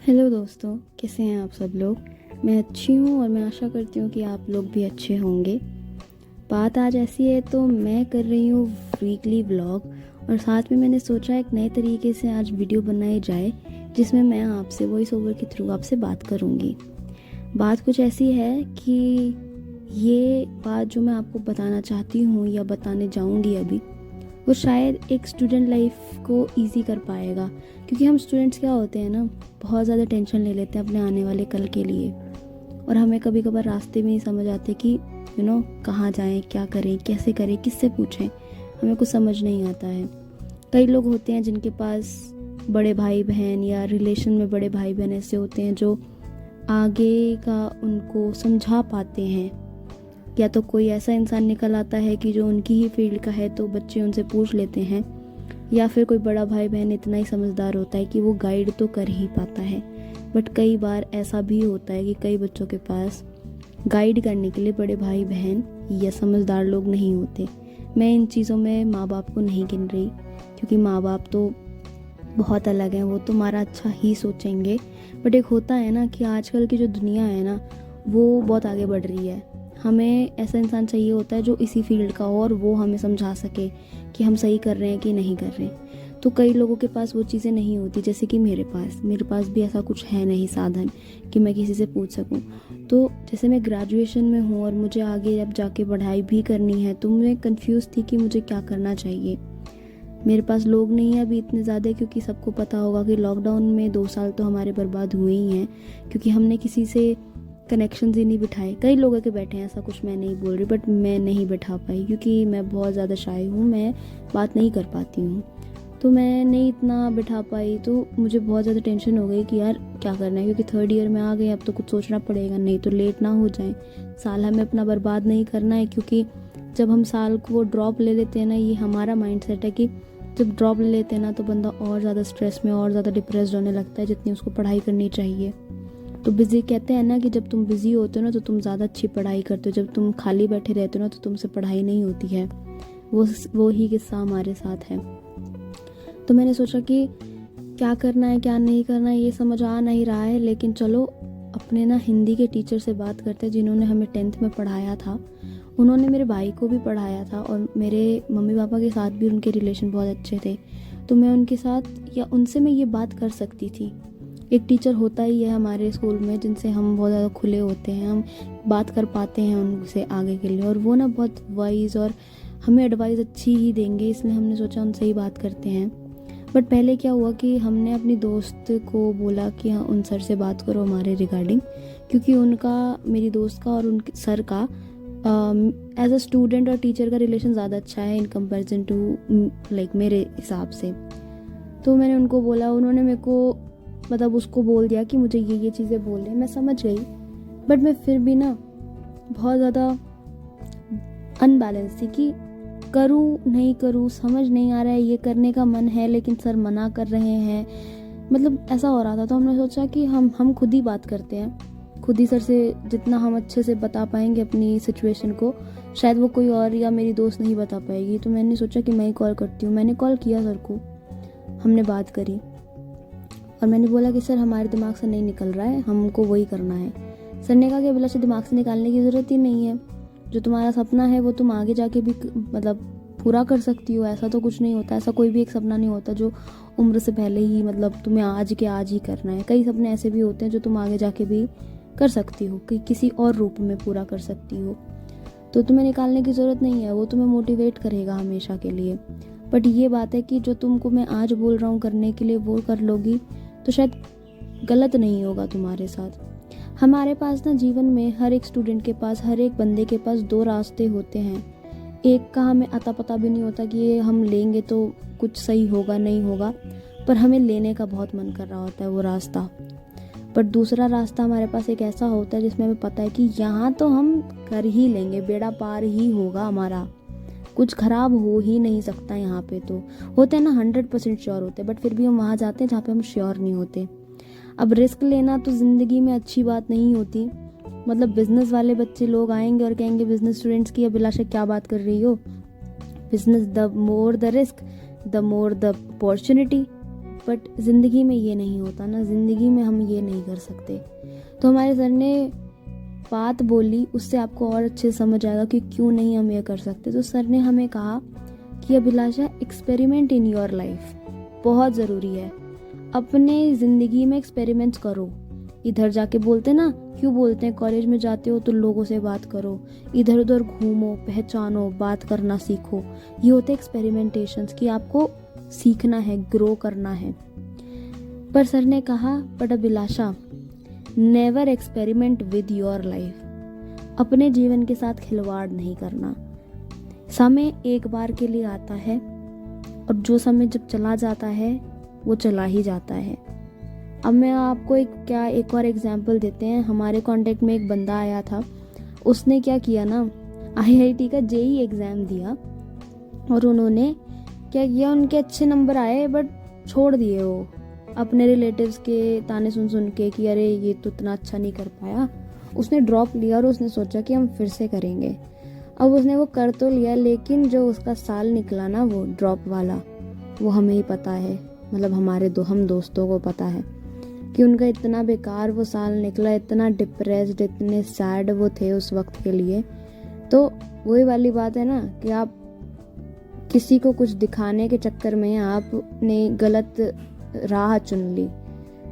Hello दोस्तों, कैसे हैं आप सब लोग। मैं अच्छी हूँ और मैं आशा करती हूँ कि आप लोग भी अच्छे होंगे। बात आज ऐसी है तो मैं कर रही हूँ वीकली व्लॉग और साथ में मैंने सोचा एक नए तरीके से आज वीडियो बनाई जाए जिसमें मैं आपसे वॉइस ओवर के थ्रू आपसे बात करूँगी। बात कुछ ऐसी है कि ये बात जो मैं आपको बताना चाहती हूँ या बताने जाऊँगी अभी, वो शायद एक स्टूडेंट लाइफ को इजी कर पाएगा। क्योंकि हम स्टूडेंट्स क्या होते हैं ना, बहुत ज़्यादा टेंशन ले लेते हैं अपने आने वाले कल के लिए और हमें कभी कभार रास्ते में नहीं समझ आते कि कहाँ जाएं, क्या करें, कैसे करें, किससे पूछें, हमें कुछ समझ नहीं आता है। कई लोग होते हैं जिनके पास बड़े भाई बहन या रिलेशन में बड़े भाई बहन ऐसे होते हैं जो आगे का उनको समझा पाते हैं, या तो कोई ऐसा इंसान निकल आता है कि जो उनकी ही फील्ड का है तो बच्चे उनसे पूछ लेते हैं, या फिर कोई बड़ा भाई बहन इतना ही समझदार होता है कि वो गाइड तो कर ही पाता है। बट कई बार ऐसा भी होता है कि कई बच्चों के पास गाइड करने के लिए बड़े भाई बहन या समझदार लोग नहीं होते। मैं इन चीज़ों में माँ बाप को नहीं गिन रही, क्योंकि माँ बाप तो बहुत अलग हैं, वो तुम्हारा अच्छा ही सोचेंगे। बट एक होता है ना कि आजकल की जो दुनिया है ना, वो बहुत आगे बढ़ रही है। हमें ऐसा इंसान चाहिए होता है जो इसी फील्ड का हो और वो हमें समझा सके कि हम सही कर रहे हैं कि नहीं कर रहे हैं। तो कई लोगों के पास वो चीज़ें नहीं होती, जैसे कि मेरे पास भी ऐसा कुछ है नहीं साधन कि मैं किसी से पूछ सकूं। तो जैसे मैं ग्रेजुएशन में हूँ और मुझे आगे अब जाके पढ़ाई भी करनी है, तो मैं कंफ्यूज थी कि मुझे क्या करना चाहिए। मेरे पास लोग नहीं है अभी इतने ज़्यादा, क्योंकि सबको पता होगा कि लॉकडाउन में 2 साल तो हमारे बर्बाद हुए ही हैं, क्योंकि हमने किसी से कनेक्शंस ही नहीं बिठाए। कई लोगों के बैठे हैं, ऐसा कुछ मैं नहीं बोल रही, बट मैं नहीं बिठा पाई क्योंकि मैं बहुत ज़्यादा शाय हूँ, मैं बात नहीं कर पाती हूँ। तो मैं नहीं इतना बिठा पाई, तो मुझे बहुत ज़्यादा टेंशन हो गई कि यार क्या करना है, क्योंकि 3rd ईयर में आ गए, अब तो कुछ सोचना पड़ेगा, नहीं तो लेट ना हो जाए। साल हमें अपना बर्बाद नहीं करना है, क्योंकि जब हम साल को वो ड्रॉप ले लेते हैं ना, ये हमारा माइंड सेट है कि जब ड्रॉप ले लेते हैं ना तो बंदा और ज़्यादा स्ट्रेस में और ज़्यादा डिप्रेस्ड होने लगता है जितनी उसको पढ़ाई करनी चाहिए। तो बिज़ी कहते हैं ना कि जब तुम बिज़ी होते हो ना तो तुम ज़्यादा अच्छी पढ़ाई करते हो, जब तुम खाली बैठे रहते हो ना तो तुमसे पढ़ाई नहीं होती है। वो ही किस्सा हमारे साथ है। तो मैंने सोचा कि क्या करना है क्या नहीं करना है ये समझ आ नहीं रहा है, लेकिन चलो अपने ना हिंदी के टीचर से बात करते हैं जिन्होंने हमें 10th में पढ़ाया था। उन्होंने मेरे भाई को भी पढ़ाया था और मेरे मम्मी पापा के साथ भी उनके रिलेशन बहुत अच्छे थे, तो मैं उनके साथ या उनसे मैं ये बात कर सकती थी। एक टीचर होता ही है हमारे स्कूल में जिनसे हम बहुत ज़्यादा खुले होते हैं, हम बात कर पाते हैं उनसे आगे के लिए, और वो ना बहुत वाइज और हमें एडवाइस अच्छी ही देंगे, इसलिए हमने सोचा उनसे ही बात करते हैं। बट पहले क्या हुआ कि हमने अपनी दोस्त को बोला कि हाँ उन सर से बात करो हमारे रिगार्डिंग, क्योंकि उनका, मेरी दोस्त का और उनके सर का एज अ स्टूडेंट और टीचर का रिलेशन ज़्यादा अच्छा है इन कंपैरिजन टू लाइक मेरे हिसाब से। तो मैंने उनको बोला, उन्होंने मेरे को मतलब उसको बोल दिया कि मुझे ये चीज़ें बोल रहे हैं, मैं समझ गई। बट मैं फिर भी ना बहुत ज़्यादा अनबैलेंस थी कि करूँ नहीं करूँ, समझ नहीं आ रहा है, ये करने का मन है लेकिन सर मना कर रहे हैं, मतलब ऐसा हो रहा था। तो हमने सोचा कि हम खुद ही बात करते हैं, खुद ही सर से जितना हम अच्छे से बता पाएंगे अपनी सिचुएशन को, शायद वो कोई और या मेरी दोस्त नहीं बता पाएगी। तो मैंने सोचा कि मैं ही कॉल करती हूँ। मैंने कॉल किया सर को, हमने बात करी और मैंने बोला कि सर हमारे दिमाग से नहीं निकल रहा है, हमको वही करना है। सर ने कहा कि अभिलाषा दिमाग से निकालने की ज़रूरत ही नहीं है, जो तुम्हारा सपना है वो तुम आगे जाके भी मतलब पूरा कर सकती हो। ऐसा तो कुछ नहीं होता, ऐसा कोई भी एक सपना नहीं होता जो उम्र से पहले ही मतलब तुम्हें आज के आज ही करना है। कई सपने ऐसे भी होते हैं जो तुम आगे जाके भी कर सकती हो, कि किसी और रूप में पूरा कर सकती हो। तो तुम्हें निकालने की ज़रूरत नहीं है, वो तुम्हें मोटिवेट करेगा हमेशा के लिए। बट ये बात है कि जो तुमको मैं आज बोल रहा हूँ करने के लिए वो कर लोगी तो शायद गलत नहीं होगा तुम्हारे साथ। हमारे पास ना जीवन में हर एक स्टूडेंट के पास, हर एक बंदे के पास 2 रास्ते होते हैं। एक का हमें अता पता भी नहीं होता कि ये हम लेंगे तो कुछ सही होगा नहीं होगा, पर हमें लेने का बहुत मन कर रहा होता है वो रास्ता। पर दूसरा रास्ता हमारे पास एक ऐसा होता है जिसमें हमें पता है कि यहाँ तो हम कर ही लेंगे, बेड़ा पार ही होगा हमारा, कुछ खराब हो ही नहीं सकता। यहाँ पे तो होते हैं ना 100% श्योर होते हैं, बट फिर भी हम वहाँ जाते हैं जहाँ पे हम श्योर नहीं होते। अब रिस्क लेना तो ज़िंदगी में अच्छी बात नहीं होती। मतलब बिजनेस वाले बच्चे लोग आएंगे और कहेंगे बिजनेस स्टूडेंट्स की अभिलाषा क्या बात कर रही हो, business the more the risk the more the opportunity. But ज़िंदगी में ये नहीं होता ना, ज़िंदगी में हम ये नहीं कर सकते। तो हमारे सर ने बात बोली, उससे आपको और अच्छे समझ आएगा कि क्यों नहीं हम ये कर सकते। तो सर ने हमें कहा कि अभिलाषा, एक्सपेरिमेंट इन योर लाइफ बहुत ज़रूरी है। अपने ज़िंदगी में एक्सपेरिमेंट्स करो। इधर जाके बोलते ना, क्यों बोलते हैं कॉलेज में जाते हो तो लोगों से बात करो, इधर उधर घूमो, पहचानो, बात करना सीखो। ये होते एक्सपेरिमेंटेशंस कि आपको सीखना है, ग्रो करना है। पर सर ने कहा, but Abhilasha, never experiment with your life. अपने जीवन के साथ खिलवाड़ नहीं करना। समय एक बार के लिए आता है और जो समय जब चला जाता है वो चला ही जाता है। अब मैं आपको एक और एग्जांपल देते हैं। हमारे कांटेक्ट में एक बंदा आया था, उसने क्या किया ना, आईआईटी का जेई एग्ज़ाम दिया और उन्होंने क्या किया, उनके अच्छे नंबर आए बट छोड़ दिए वो, अपने रिलेटिव्स के ताने सुन सुन के कि अरे ये तो इतना अच्छा नहीं कर पाया। उसने ड्रॉप लिया और उसने सोचा कि हम फिर से करेंगे। अब उसने वो कर तो लिया, लेकिन जो उसका साल निकला ना वो ड्रॉप वाला, वो हमें ही पता है, मतलब हम दोस्तों को पता है कि उनका इतना बेकार वो साल निकला, इतना डिप्रेस्ड, इतने सैड वो थे उस वक्त के लिए। तो वही वाली बात है ना कि आप किसी को कुछ दिखाने के चक्कर में आपने गलत राह चुन ली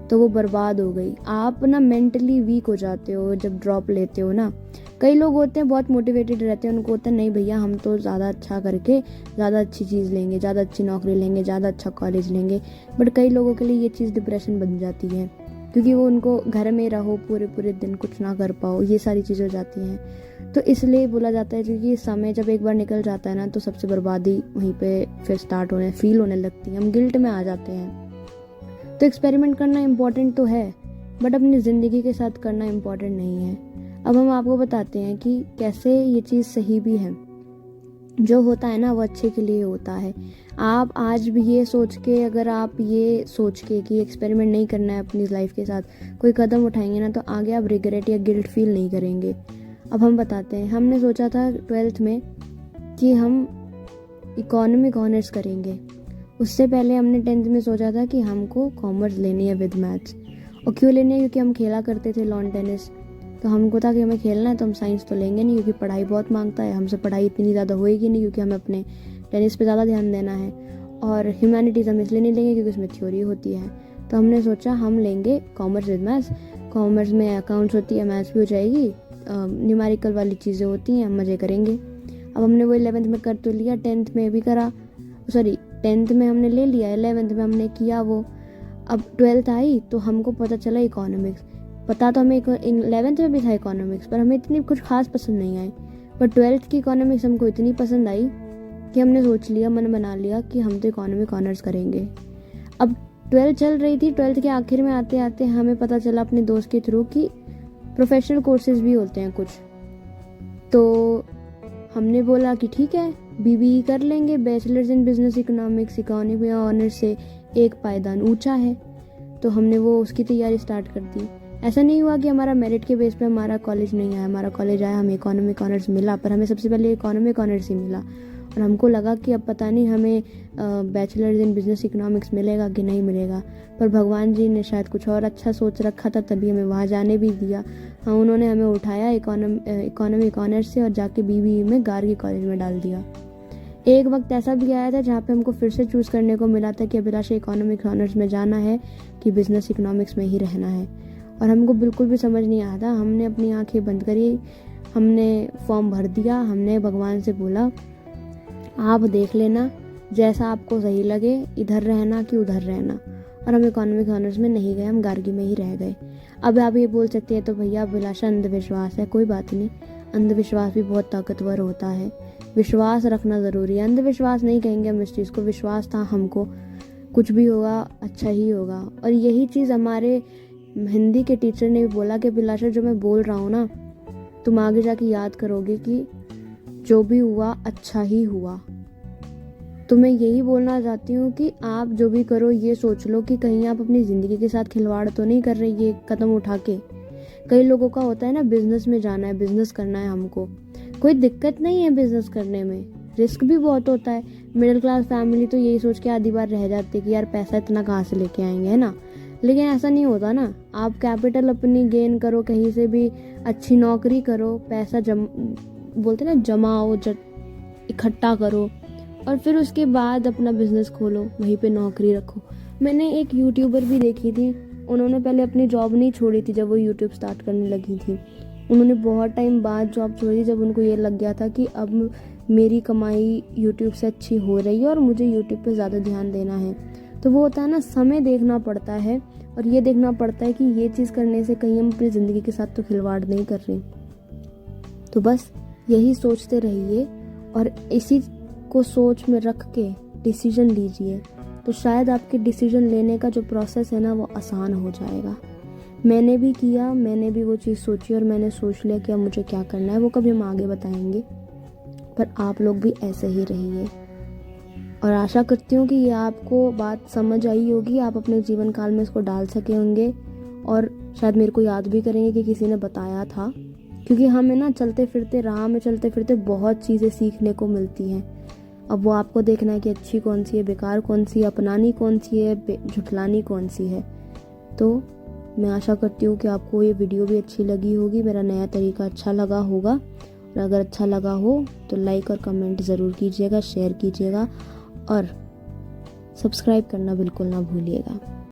तो वो बर्बाद हो गई। आप ना मेंटली वीक हो जाते हो जब ड्रॉप लेते हो ना। कई लोग होते हैं बहुत मोटिवेटेड रहते हैं, उनको होता है नहीं भैया हम तो ज़्यादा अच्छा करके ज़्यादा अच्छी चीज़ लेंगे, ज़्यादा अच्छी नौकरी लेंगे, ज़्यादा अच्छा कॉलेज लेंगे। बट कई लोगों के लिए ये चीज़ डिप्रेशन बन जाती है, क्योंकि वो उनको घर में रहो पूरे पूरे दिन, कुछ ना कर पाओ, ये सारी चीज़ें हो जाती हैं। तो इसलिए बोला जाता है क्योंकि समय जब एक बार निकल जाता है ना तो सबसे बर्बादी वहीं पे फिर स्टार्ट फील होने लगती है, हम गिल्ट में आ जाते हैं। तो एक्सपेरिमेंट करना इम्पॉर्टेंट तो है, बट अपनी ज़िंदगी के साथ करना इम्पॉर्टेंट नहीं है। अब हम आपको बताते हैं कि कैसे ये चीज़ सही भी है। जो होता है ना वो अच्छे के लिए होता है। आप आज भी ये सोच के, अगर आप ये सोच के कि एक्सपेरिमेंट नहीं करना है अपनी लाइफ के साथ, कोई कदम उठाएंगे ना तो आगे आप रिग्रेट या गिल्ट फील नहीं करेंगे। अब हम बताते हैं, हमने सोचा था 12th में कि हम इकोनॉमिक ऑनर्स करेंगे। उससे पहले हमने 10th में सोचा था कि हमको कॉमर्स लेनी है विद मैथ्स। और क्यों लेनी है, क्योंकि हम खेला करते थे लॉन टेनिस, तो हमको था कि हमें खेलना है तो हम साइंस तो लेंगे नहीं क्योंकि पढ़ाई बहुत मांगता है, हमसे पढ़ाई इतनी ज़्यादा होएगी नहीं क्योंकि हमें अपने टेनिस पे ज़्यादा ध्यान देना है। और ह्यूमैनिटीज़ हम इसलिए नहीं लेंगे क्योंकि उसमें थ्योरी होती है। तो हमने सोचा हम लेंगे कॉमर्स विद मैथ्स। कॉमर्स में अकाउंट्स होती है, मैथ्स भी हो जाएगी, न्यूमेरिकल वाली चीज़ें होती हैं, मज़े करेंगे। अब हमने वो 11th में कर तो लिया, 10th में भी करा, 10th में हमने ले लिया, 11th में हमने किया वो। अब 12th आई तो हमको पता चला इकोनॉमिक्स। पता तो हमें 11th में भी था इकोनॉमिक्स, पर हमें इतनी कुछ खास पसंद नहीं आई। पर 12th की इकोनॉमिक्स हमको इतनी पसंद आई कि हमने सोच लिया, मन बना लिया कि हम तो इकोनॉमिक ऑनर्स करेंगे। अब 12th चल रही थी, 12th के आखिर में आते आते हमें पता चला अपने दोस्त के थ्रू कि प्रोफेशनल कोर्सेज भी होते हैं कुछ। तो हमने बोला कि ठीक है बीबीई कर लेंगे, bachelors in business economics, economic honours से एक पायदान ऊंचा है। तो हमने वो उसकी तैयारी स्टार्ट कर दी। ऐसा नहीं हुआ कि हमारा मेरिट के बेस पे हमारा कॉलेज नहीं आया, हमारा कॉलेज आया, हमें इकोनॉमिक ऑनर्स मिला, पर हमें सबसे पहले इकोनॉमिक ऑनर्स ही मिला। और हमको लगा कि अब पता नहीं हमें बैचलर्स इन बिजनेस इकोनॉमिक्स मिलेगा कि नहीं मिलेगा, पर भगवान जी ने शायद कुछ और अच्छा सोच रखा था, तभी हमें वहाँ जाने भी दिया। हाँ, उन्होंने हमें उठाया इकोनॉमिक ऑनर्स से और जाके बीबीई में गार्गी कॉलेज में डाल दिया। एक वक्त ऐसा भी आया था जहाँ पे हमको फिर से चूज़ करने को मिला था कि अभिलाषा इकोनॉमिक ऑनर्स में जाना है कि बिजनेस इकोनॉमिक्स में ही रहना है। और हमको बिल्कुल भी समझ नहीं आया था। हमने अपनी आंखें बंद करी, हमने फॉर्म भर दिया, हमने भगवान से बोला आप देख लेना जैसा आपको सही लगे, इधर रहना कि उधर रहना। और हम इकोनॉमिक ऑनर्स में नहीं गए, हम गार्गी में ही रह गए। अब आप ये बोल सकते हैं तो भैया अभिलाषा अंधविश्वास है। कोई बात नहीं, अंधविश्वास भी बहुत ताकतवर होता है, विश्वास रखना ज़रूरी है। अंधविश्वास नहीं कहेंगे हम इस चीज़ को, विश्वास था हमको कुछ भी होगा अच्छा ही होगा। और यही चीज़ हमारे हिंदी के टीचर ने भी बोला कि अभिलाषा जो मैं बोल रहा हूँ ना, तुम आगे जाके याद करोगे कि जो भी हुआ अच्छा ही हुआ। तो मैं यही बोलना चाहती हूँ कि आप जो भी करो ये सोच लो कि कहीं आप अपनी ज़िंदगी के साथ खिलवाड़ तो नहीं कर रहे ये कदम उठा के। कई लोगों का होता है ना बिज़नेस में जाना है, बिज़नेस करना है हमको, कोई दिक्कत नहीं है बिज़नेस करने में, रिस्क भी बहुत होता है। मिडिल क्लास फैमिली तो यही सोच के आधी बार रह जाती है कि यार पैसा इतना कहाँ से लेके आएंगे, है ना। लेकिन ऐसा नहीं होता ना। आप कैपिटल अपनी गेन करो, कहीं से भी अच्छी नौकरी करो, पैसा बोलते ना जमाओ, इकट्ठा करो, और फिर उसके बाद अपना बिजनेस खोलो, वहीं पे नौकरी रखो। मैंने एक यूट्यूबर भी देखी थी, उन्होंने पहले अपनी जॉब नहीं छोड़ी थी जब वो यूट्यूब स्टार्ट करने लगी थी। उन्होंने बहुत टाइम बाद जॉब छोड़ी जब उनको ये लग गया था कि अब मेरी कमाई यूट्यूब से अच्छी हो रही है और मुझे यूट्यूब पे ज़्यादा ध्यान देना है। तो वो होता है ना, समय देखना पड़ता है और ये देखना पड़ता है कि ये चीज़ करने से कहीं हम अपनी ज़िंदगी के साथ तो खिलवाड़ नहीं कर रहे। तो बस यही सोचते रहिए और इसी को सोच में रख के डिसीजन लीजिए, तो शायद आपके डिसीजन लेने का जो प्रोसेस है ना वो आसान हो जाएगा। मैंने भी किया, मैंने भी वो चीज़ सोची और मैंने सोच लिया कि अब मुझे क्या करना है, वो कभी हम आगे बताएंगे। पर आप लोग भी ऐसे ही रहिए और आशा करती हूँ कि ये आपको बात समझ आई होगी, आप अपने जीवन काल में इसको डाल सके होंगे और शायद मेरे को याद भी करेंगे कि किसी ने बताया था। क्योंकि हमें ना चलते फिरते राह में चलते फिरते बहुत चीज़ें सीखने को मिलती हैं। अब वो आपको देखना है कि अच्छी कौन सी है, बेकार कौन सी है, अपनानी कौन सी है, झुठलानी कौन सी है। तो मैं आशा करती हूँ कि आपको ये वीडियो भी अच्छी लगी होगी, मेरा नया तरीका अच्छा लगा होगा। और अगर अच्छा लगा हो तो लाइक और कमेंट ज़रूर कीजिएगा, शेयर कीजिएगा और सब्सक्राइब करना बिल्कुल ना भूलिएगा।